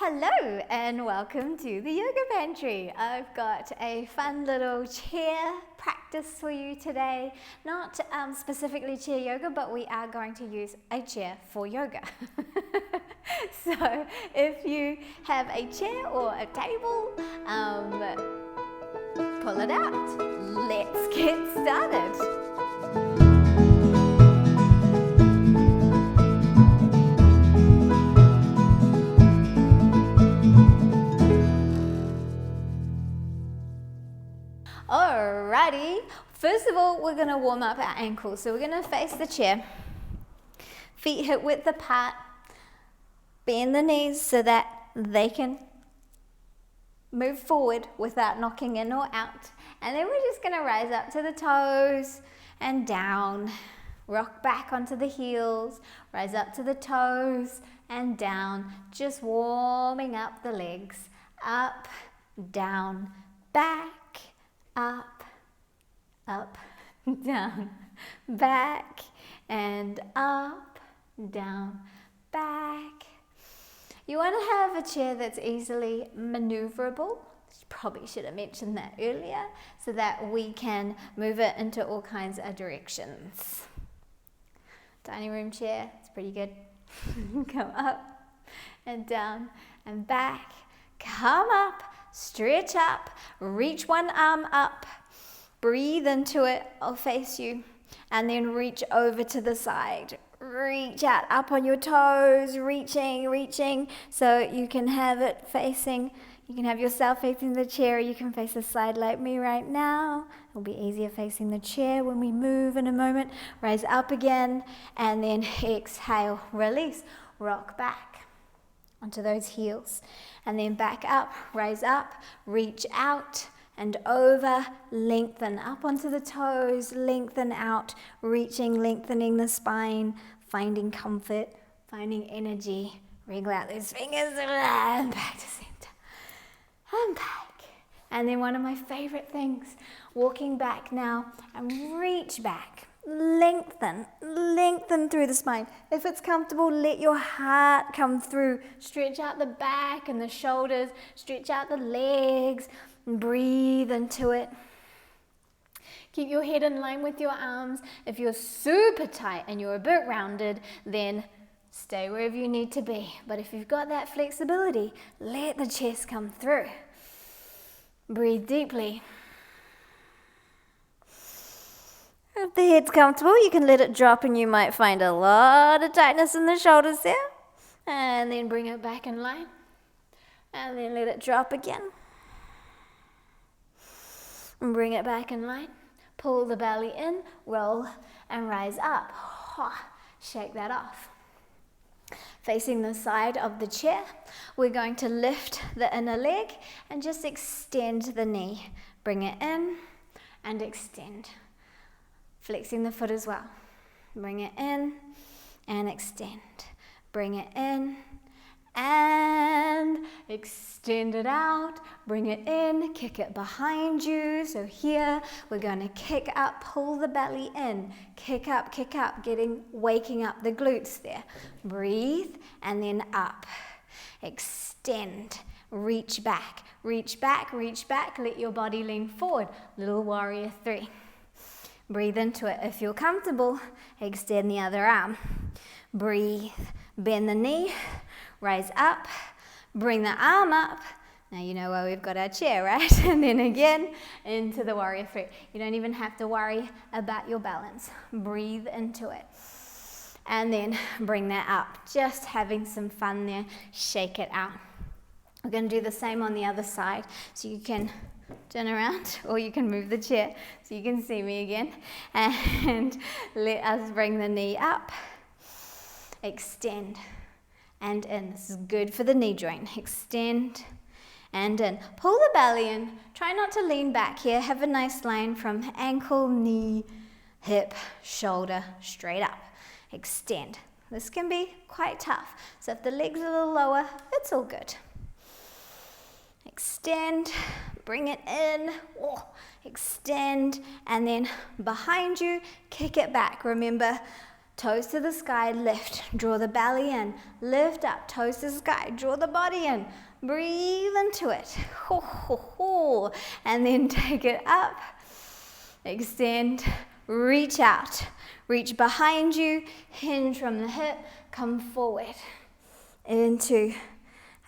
Hello and welcome to the Yoga Pantry. I've got a fun little chair practice for you today. Not specifically chair yoga, but we are going to use a chair for yoga. So if you have a chair or a table, pull it out. Let's get started. Alrighty, first of all, we're going to warm up our ankles. So we're going to face the chair, feet hip width apart, bend the knees so that they can move forward without knocking in or out. And then we're just going to rise up to the toes and down, rock back onto the heels, rise up to the toes and down, just warming up the legs, up, down, back, up, up, down, back, and up, down, back. You want to have a chair that's easily maneuverable. Probably should have mentioned that earlier, so that we can move it into all kinds of directions. Dining room chair, it's pretty good. Come up and down and back, come up, stretch up, reach one arm up, breathe into it, I'll face you, and then reach over to the side. Reach out up on your toes, reaching, so you can have it facing, you can have yourself facing the chair, you can face the side like me right now. It'll be easier facing the chair when we move in a moment. Rise up again, and then exhale, release, rock back onto those heels, and then back up, rise up, reach out and over, lengthen up onto the toes, lengthen out, reaching, lengthening the spine, finding comfort, finding energy. Wriggle out those fingers, and back to center, and back. And then one of my favorite things, walking back now, and reach back. Lengthen through the spine. If it's comfortable, let your heart come through. Stretch out the back and the shoulders, stretch out the legs, and breathe into it. Keep your head in line with your arms. If you're super tight and you're a bit rounded, then stay wherever you need to be. But if you've got that flexibility, let the chest come through. Breathe deeply. If the head's comfortable, you can let it drop, and you might find a lot of tightness in the shoulders there. And then bring it back in line. And then let it drop again. And bring it back in line. Pull the belly in, roll, and rise up. Shake that off. Facing the side of the chair, we're going to lift the inner leg and just extend the knee. Bring it in and extend. Flexing the foot as well. Bring it in and extend. Bring it in and extend it out. Bring it in, kick it behind you. So here we're going to kick up, pull the belly in, kick up, waking up the glutes there. Breathe and then up. Extend, reach back, let your body lean forward. Little warrior 3. Breathe into it. If you're comfortable, extend the other arm. Breathe, bend the knee, rise up, bring the arm up. Now you know why we've got our chair, right? And then again, into the warrior 3. You don't even have to worry about your balance. Breathe into it. And then bring that up. Just having some fun there. Shake it out. We're going to do the same on the other side. So you can turn around, or you can move the chair so you can see me again. And let us bring the knee up. Extend and in. This is good for the knee joint. Extend and in. Pull the belly in. Try not to lean back here. Have a nice line from ankle, knee, hip, shoulder, straight up. Extend. This can be quite tough. So if the legs are a little lower, it's all good. Extend, bring it in, extend, and then behind you, kick it back. Remember, toes to the sky, lift, draw the belly in, lift up, toes to the sky, draw the body in, breathe into it, and then take it up, extend, reach out, reach behind you, hinge from the hip, come forward into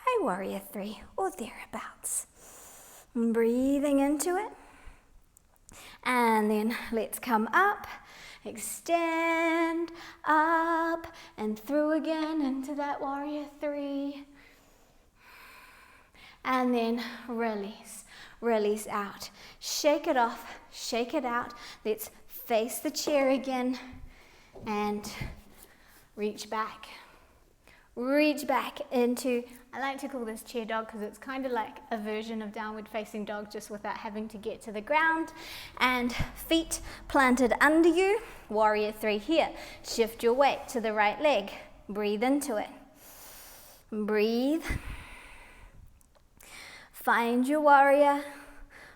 a warrior 3 or thereabouts. Breathing into it, and then let's come up, extend, up, and through again into that warrior 3. And then release, release out. Shake it off, shake it out. Let's face the chair again and reach back. Reach back into, I like to call this chair dog because it's kind of like a version of downward facing dog, just without having to get to the ground. And feet planted under you, warrior 3 here. Shift your weight to the right leg. Breathe into it. Breathe. Find your warrior.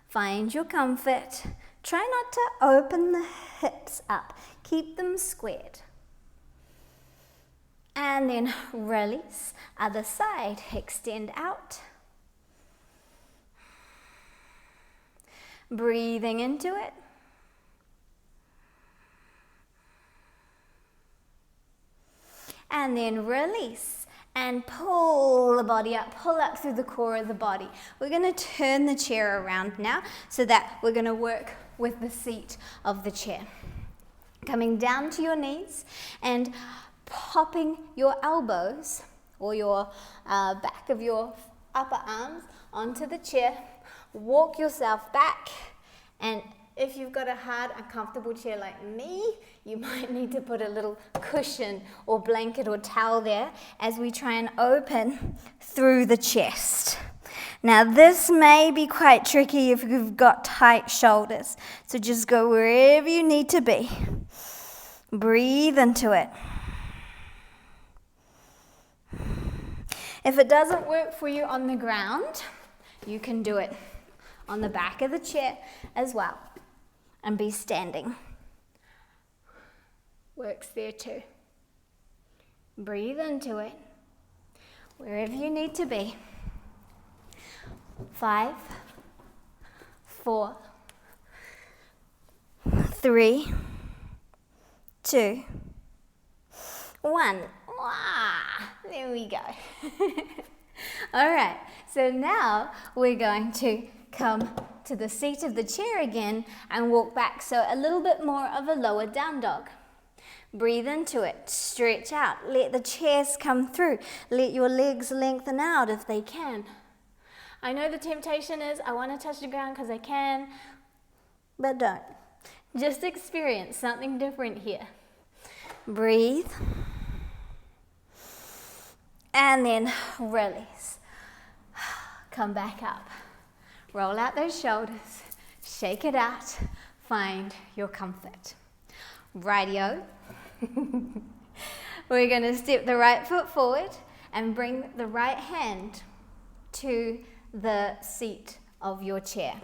Find your comfort. Try not to open the hips up. Keep them squared. And then release, other side, extend out. Breathing into it. And then release and pull the body up, pull up through the core of the body. We're going to turn the chair around now so that we're going to work with the seat of the chair. Coming down to your knees and popping your elbows or your back of your upper arms onto the chair. Walk yourself back, and if you've got a hard, uncomfortable chair like me, you might need to put a little cushion or blanket or towel there as we try and open through the chest. Now this may be quite tricky if you've got tight shoulders, so just go wherever you need to be. Breathe into it. If it doesn't work for you on the ground, you can do it on the back of the chair as well and be standing. Works there too. Breathe into it, wherever you need to be. 5, 4, 3, 2, 1. There we go. All right, so now we're going to come to the seat of the chair again and walk back. So a little bit more of a lower down dog. Breathe into it, stretch out, let the chest come through, let your legs lengthen out if they can. I know the temptation is I want to touch the ground because I can, but don't. Just experience something different here. Breathe. And then release. Come back up. Roll out those shoulders. Shake it out. Find your comfort. Rightio. We're going to step the right foot forward and bring the right hand to the seat of your chair.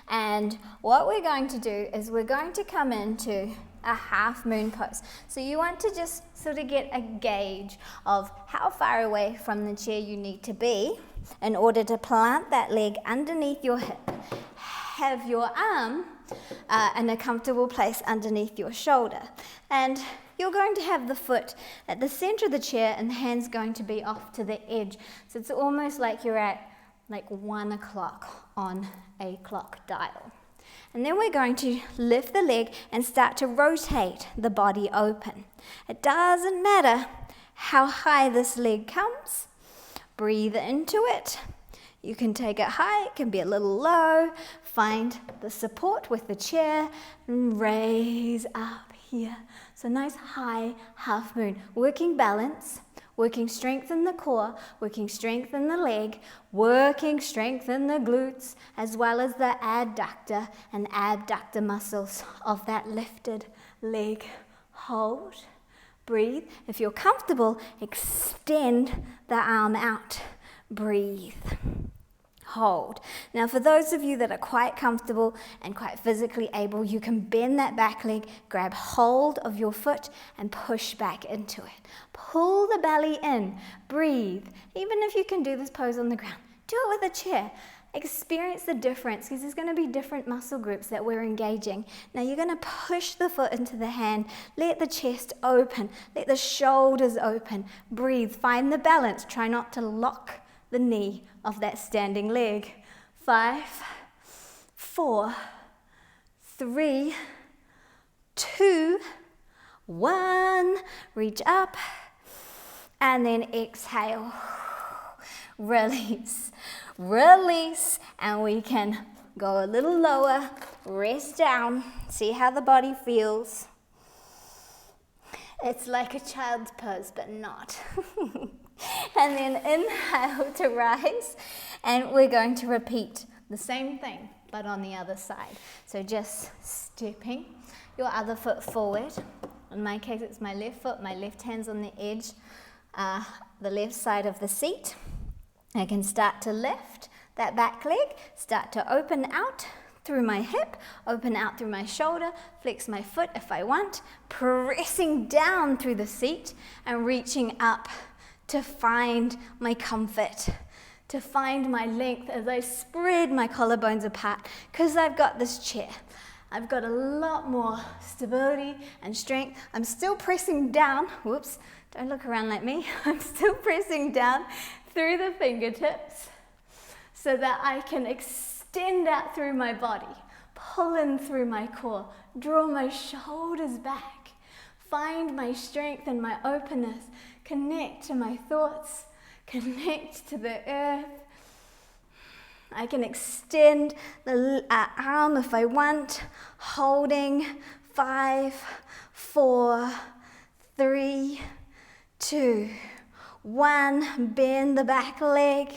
And what we're going to do is we're going to come into a half moon pose. So you want to just sort of get a gauge of how far away from the chair you need to be in order to plant that leg underneath your hip. Have your arm in a comfortable place underneath your shoulder. And you're going to have the foot at the center of the chair and the hand's going to be off to the edge. So it's almost like you're at like 1 o'clock on a clock dial. And then we're going to lift the leg and start to rotate the body open. It doesn't matter how high this leg comes. Breathe into it. You can take it high, it can be a little low. Find the support with the chair and raise up here. So nice high half moon. Working balance, working strength in the core, working strength in the leg, working strength in the glutes, as well as the adductor and abductor muscles of that lifted leg. Hold, breathe. If you're comfortable, extend the arm out. Breathe. hold. Now for those of you that are quite comfortable and quite physically able, you can bend that back leg, grab hold of your foot and push back into it. Pull the belly in, breathe. Even if you can do this pose on the ground, do it with a chair. Experience the difference because there's going to be different muscle groups that we're engaging. Now you're going to push the foot into the hand, let the chest open, let the shoulders open, breathe, find the balance, try not to lock the knee of that standing leg. 5, 4, 3, 2, 1, reach up and then exhale, release. Release, and we can go a little lower, rest down, see how the body feels. It's like a child's pose, but not. And then inhale to rise, and we're going to repeat the same thing, but on the other side. So just stepping your other foot forward. In my case, it's my left foot, my left hand's on the edge, the left side of the seat. I can start to lift that back leg, start to open out through my hip, open out through my shoulder, flex my foot if I want, pressing down through the seat and reaching up to find my comfort, to find my length as I spread my collarbones apart because I've got this chair. I've got a lot more stability and strength. I'm still pressing down, whoops, don't look around like me. I'm still pressing down through the fingertips so that I can extend out through my body, pull in through my core, draw my shoulders back, find my strength and my openness, connect to my thoughts, connect to the earth. I can extend the arm if I want, holding 5, 4, 3, 2, 1, bend the back leg,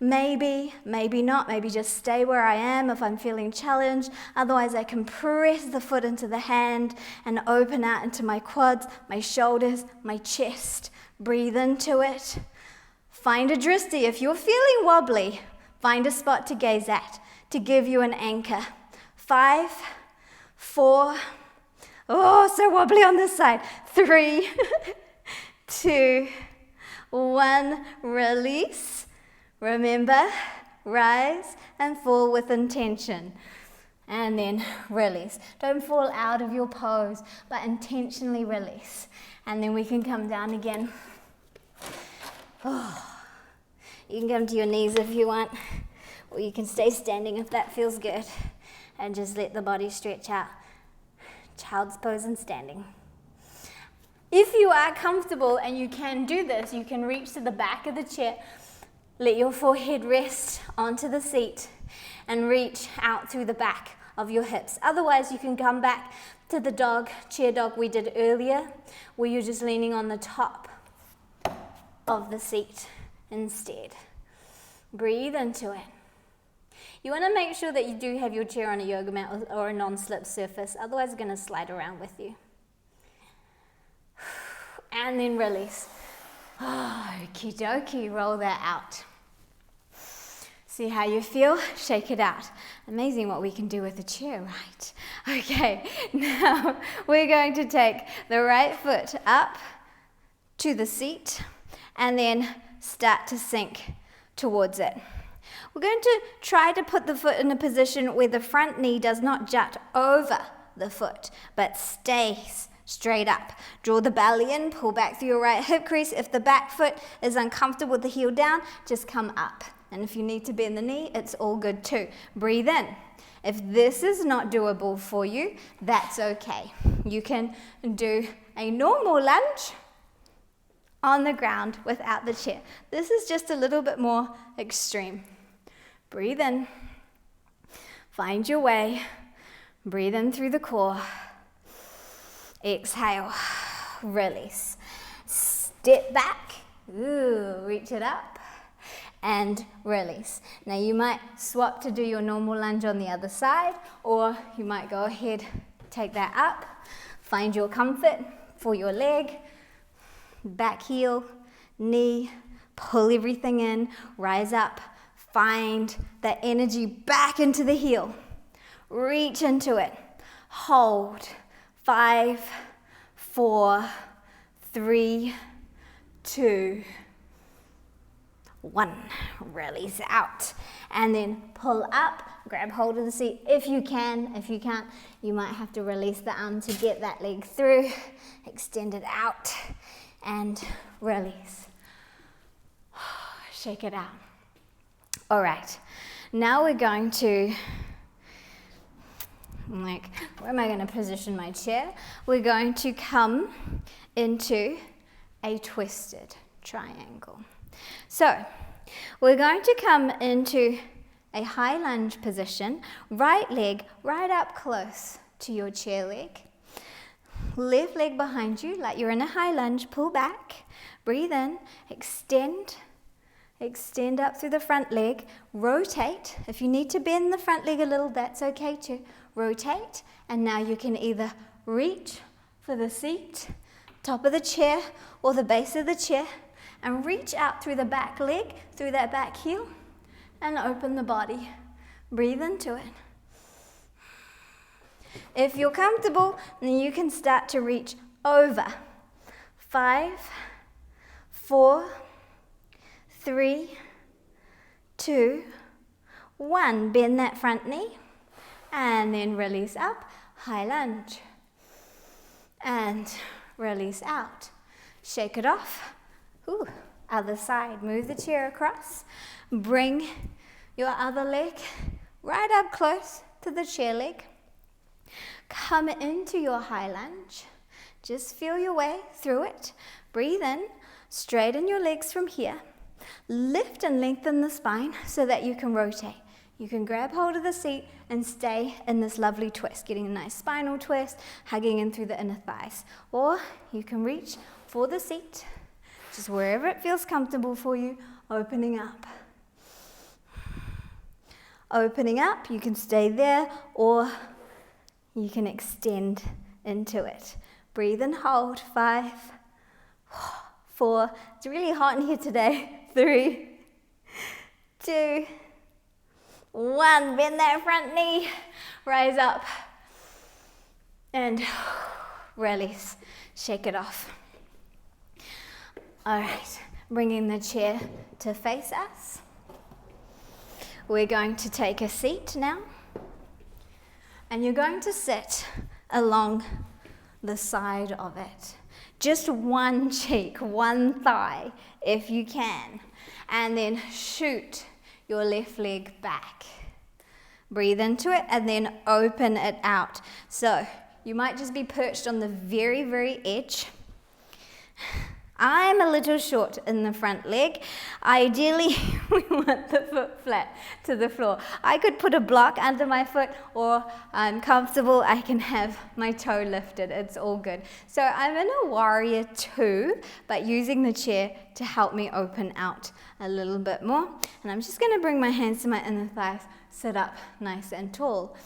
maybe not, maybe just stay where I am if I'm feeling challenged. Otherwise I can press the foot into the hand and open out into my quads, my shoulders, my chest. Breathe into it. Find a drishti. If you're feeling wobbly, find a spot to gaze at, to give you an anchor. 5, 4, oh, so wobbly on this side. 3, 2, 1, release. Remember, rise and fall with intention. And then release. Don't fall out of your pose, but intentionally release. And then we can come down again. Oh. You can come to your knees if you want, or you can stay standing if that feels good. And just let the body stretch out. Child's pose and standing. If you are comfortable and you can do this, you can reach to the back of the chair, let your forehead rest onto the seat and reach out through the back of your hips. Otherwise, you can come back to the chair dog we did earlier, where you're just leaning on the top of the seat instead. Breathe into it. You want to make sure that you do have your chair on a yoga mat or a non-slip surface, otherwise it's going to slide around with you. And then release. Okie dokie, roll that out. See how you feel? Shake it out. Amazing what we can do with a chair, right? Okay, now we're going to take the right foot up to the seat and then start to sink towards it. We're going to try to put the foot in a position where the front knee does not jut over the foot, but stays straight up. Draw the belly in, pull back through your right hip crease. If the back foot is uncomfortable with the heel down, just come up. And if you need to bend the knee, it's all good too. Breathe in. If this is not doable for you, that's okay. You can do a normal lunge on the ground without the chair. This is just a little bit more extreme. Breathe in. Find your way. Breathe in through the core. Exhale, release. Step back, reach it up, and release. Now you might swap to do your normal lunge on the other side, or you might go ahead, take that up, find your comfort for your leg, back heel, knee, pull everything in, rise up, Find that energy back into the heel. Reach into it. Hold. 5, 4, 3, 2, 1. Release out. And then pull up. Grab hold of the seat if you can. If you can't, you might have to release the arm to get that leg through. Extend it out and release. Shake it out. All right, now we're going to, where am I going to position my chair? We're going to come into a twisted triangle. So, we're going to come into a high lunge position, right leg right up close to your chair leg. Left leg behind you like you're in a high lunge, pull back, breathe in, extend up through the front leg, rotate. If you need to bend the front leg a little, that's okay too. Rotate, and now you can either reach for the seat, top of the chair, or the base of the chair, and reach out through the back leg, through that back heel, and open the body. Breathe into it. If you're comfortable, then you can start to reach over. 5, 4, 3, 2, 1. Bend that front knee and then release up, high lunge. And release out. Shake it off. Ooh, other side. Move the chair across. Bring your other leg right up close to the chair leg. Come into your high lunge. Just feel your way through it. Breathe in. Straighten your legs from here. Lift and lengthen the spine so that you can rotate. You can grab hold of the seat and stay in this lovely twist, getting a nice spinal twist, hugging in through the inner thighs. Or you can reach for the seat, just wherever it feels comfortable for you, opening up. Opening up, you can stay there or you can extend into it. Breathe and hold. 5, 4, it's really hot in here today. 3, 2, 1. Bend that front knee, rise up, and release. Shake it off. All right, bringing the chair to face us. We're going to take a seat now, and you're going to sit along the side of it. Just one cheek, one thigh, if you can. And then shoot your left leg back. Breathe into it and then open it out. So you might just be perched on the very, very edge. I'm a little short in the front leg. Ideally, we want the foot flat to the floor. I could put a block under my foot, or I'm comfortable, I can have my toe lifted. It's all good. So I'm in a warrior 2, but using the chair to help me open out a little bit more. And I'm just going to bring my hands to my inner thighs, sit up nice and tall.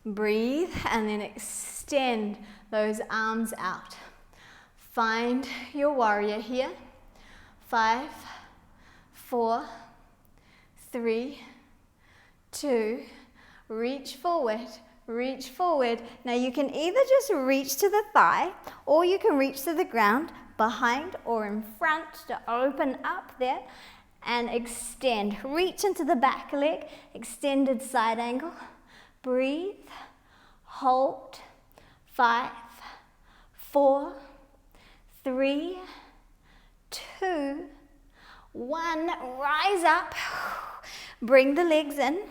Breathe and then extend those arms out. Find your warrior here. 5, 4, 3, 2, reach forward, reach forward. Now you can either just reach to the thigh, or you can reach to the ground, behind or in front, to open up there and extend. Reach into the back leg, extended side angle. Breathe, hold. 5, 4, 3, 2, 1. Rise up. Bring the legs in.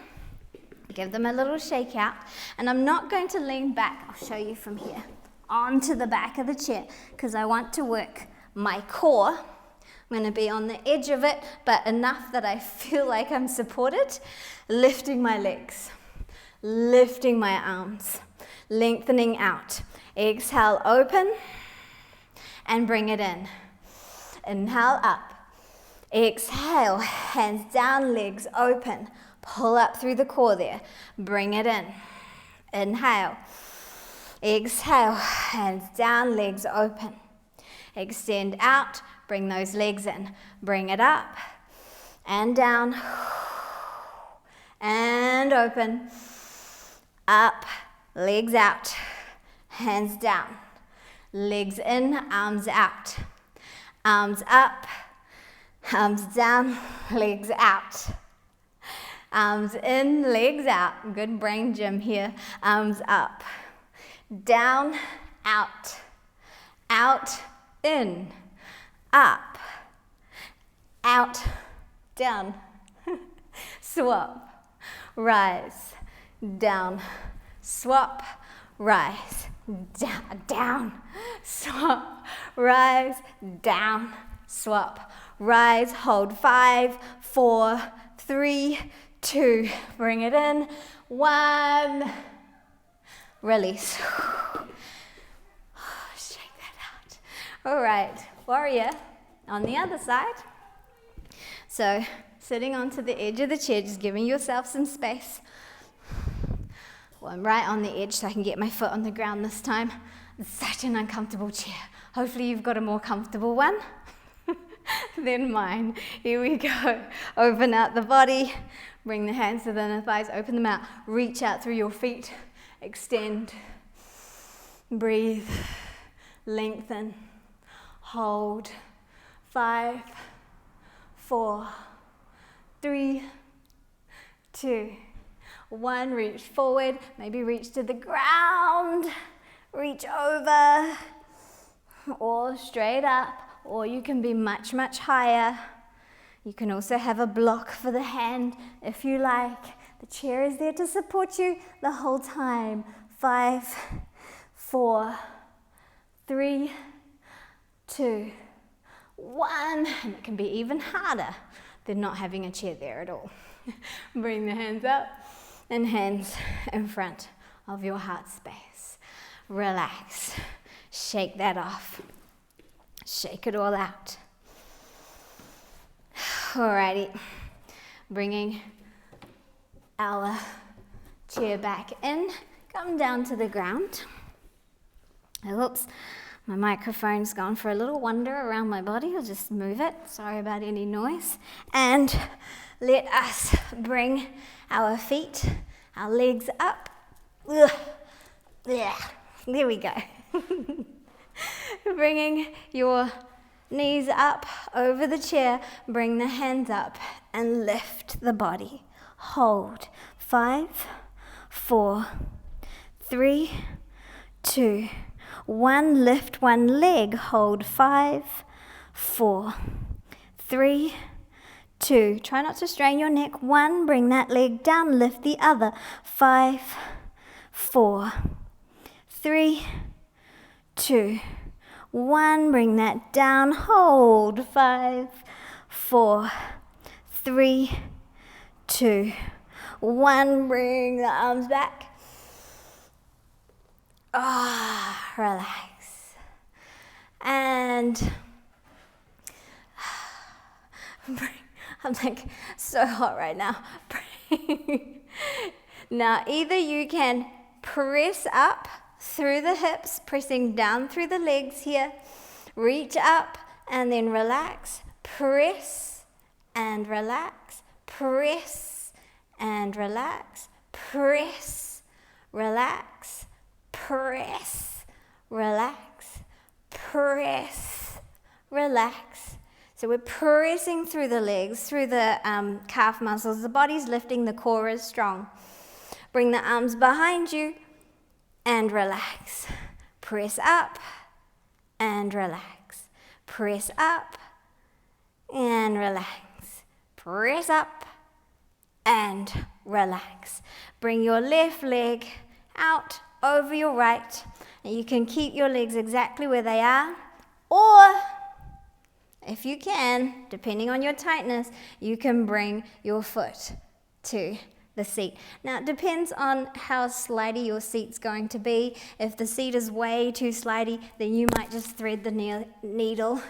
Give them a little shake out. And I'm not going to lean back. I'll show you from here. Onto the back of the chair, because I want to work my core. I'm going to be on the edge of it, but enough that I feel like I'm supported. Lifting my legs. Lifting my arms. Lengthening out. Exhale, open. And bring it in. Inhale up. Exhale, hands down, legs open. Pull up through the core there. Bring it in. Inhale. Exhale, hands down, legs open. Extend out, bring those legs in. Bring it up and down. and open. Up, legs out, hands down. Legs in, arms out. Arms up, arms down, legs out. Arms in, legs out. Good brain gym here. Arms up, down, out. Out, in, up, out, down. Swap, rise, down, swap, rise, down, swap, rise, down, swap, rise, hold 5, 4, 3, 2, bring it in, 1, release. Shake that out. All right, warrior on the other side. So sitting onto the edge of the chair, just giving yourself some space. Well, I'm right on the edge so I can get my foot on the ground this time. It's such an uncomfortable chair. Hopefully you've got a more comfortable one than mine. Here we go. Open out the body. Bring the hands to the inner thighs. Open them out. Reach out through your feet. Extend. Breathe. Lengthen. Hold. 5, 4, 3, 2, 1. Reach forward. Maybe reach to the ground. Reach over. Or straight up. Or you can be much, much higher. You can also have a block for the hand if you like. The chair is there to support you the whole time. 5, 4, 3, 2, 1. And it can be even harder than not having a chair there at all. Bring the hands up and hands in front of your heart space. Relax. Shake that off. Shake it all out. Alrighty. Bringing our chair back in. Come down to the ground. Oops. My microphone's gone for a little wander around my body. I'll just move it. Sorry about any noise. And let us bring our feet, our legs up. Ugh. Yeah. There we go. Bringing your knees up over the chair. Bring the hands up and lift the body. Hold. 5, 4, 3, 2, 1. Lift one leg. Hold. 5, 4, 3, 2. Try not to strain your neck. 1. Bring that leg down. Lift the other. 5, 4, 3, 2, 1. Bring that down. Hold. 5, 4, 3, 2, 1. Bring the arms back. Relax. And I'm like so hot right now. Now either you can press up through the hips, pressing down through the legs here. Reach up and then relax. Press and relax. Press and relax. Press, relax. Press, relax. Press, relax. So we're pressing through the legs, through the calf muscles. The body's lifting, the core is strong. Bring the arms behind you and relax. Press up and relax. Press up and relax. Press up and relax. Bring your left leg out over your right. And you can keep your legs exactly where they are, or if you can, depending on your tightness, you can bring your foot to the seat. Now it depends on how slidey your seat's going to be. If the seat is way too slidey, then you might just thread the needle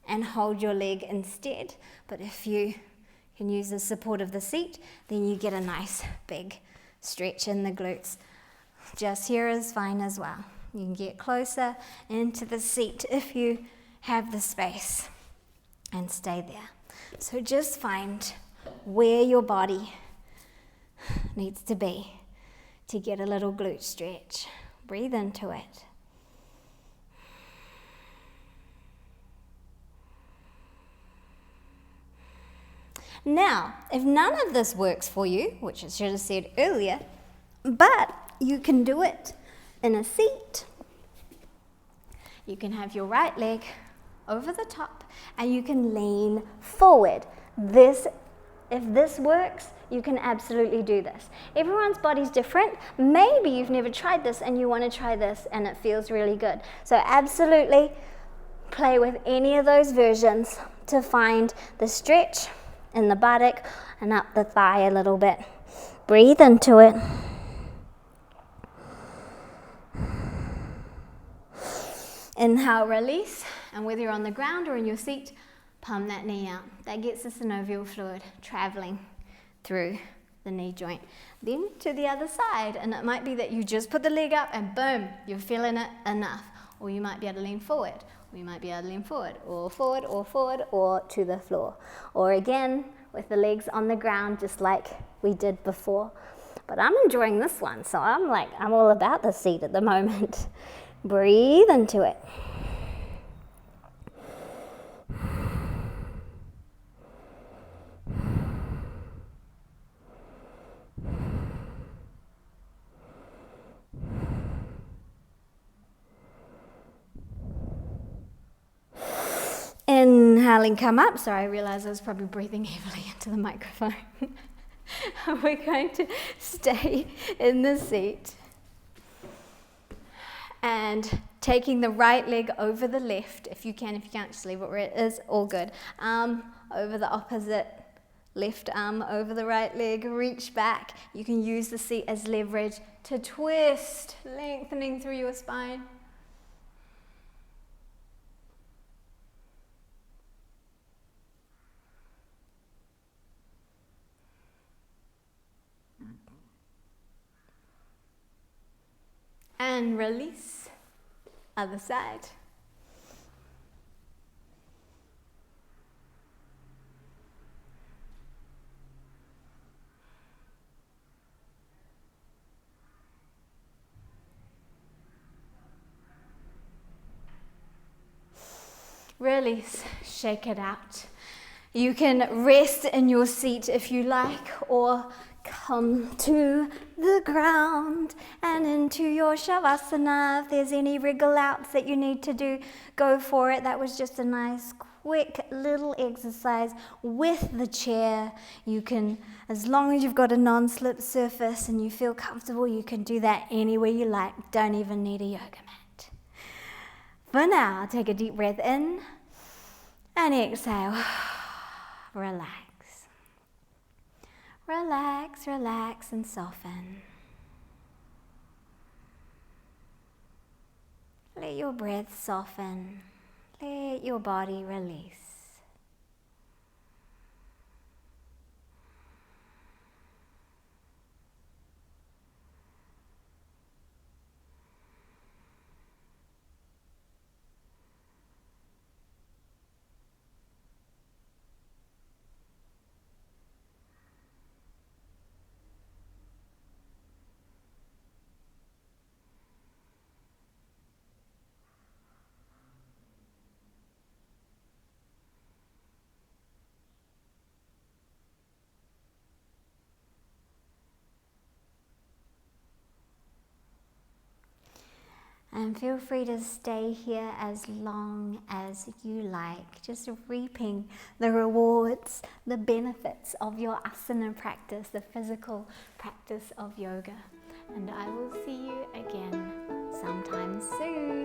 and hold your leg instead. But if you can use the support of the seat, then you get a nice big stretch in the glutes. Just here is fine as well. You can get closer into the seat if you have the space and stay there. So just find where your body needs to be to get a little glute stretch. Breathe into it. Now, if none of this works for you, which I should have said earlier, but you can do it in a seat. You can have your right leg over the top and you can lean forward. If this works, you can absolutely do this. Everyone's body's different. Maybe you've never tried this and you want to try this and it feels really good. So absolutely play with any of those versions to find the stretch in the buttock and up the thigh a little bit. Breathe into it. Inhale, release, and whether you're on the ground or in your seat, palm that knee out. That gets the synovial fluid traveling through the knee joint. Then to the other side, and it might be that you just put the leg up and boom, you're feeling it enough. Or you might be able to lean forward, or you might be able to lean forward, or to the floor. Or again, with the legs on the ground, just like we did before. But I'm enjoying this one, so I'm all about the seat at the moment. Breathe into it. Inhaling, come up. Sorry, I realized I was probably breathing heavily into the microphone. We're going to stay in the seat. And taking the right leg over the left, if you can. If you can't, just leave it where it is, all good. Over the opposite left arm, over the right leg, reach back. You can use the seat as leverage to twist, lengthening through your spine. And release, other side. Release, shake it out. You can rest in your seat if you like, or come to the ground and into your shavasana. If there's any wriggle outs that you need to do, go for it. That was just a nice, quick little exercise with the chair. You can, as long as you've got a non-slip surface and you feel comfortable, you can do that anywhere you like. Don't even need a yoga mat. For now, take a deep breath in and exhale. Relax. Relax, relax, and soften. Let your breath soften. Let your body release. And feel free to stay here as long as you like, just reaping the rewards, the benefits of your asana practice, the physical practice of yoga. And I will see you again sometime soon.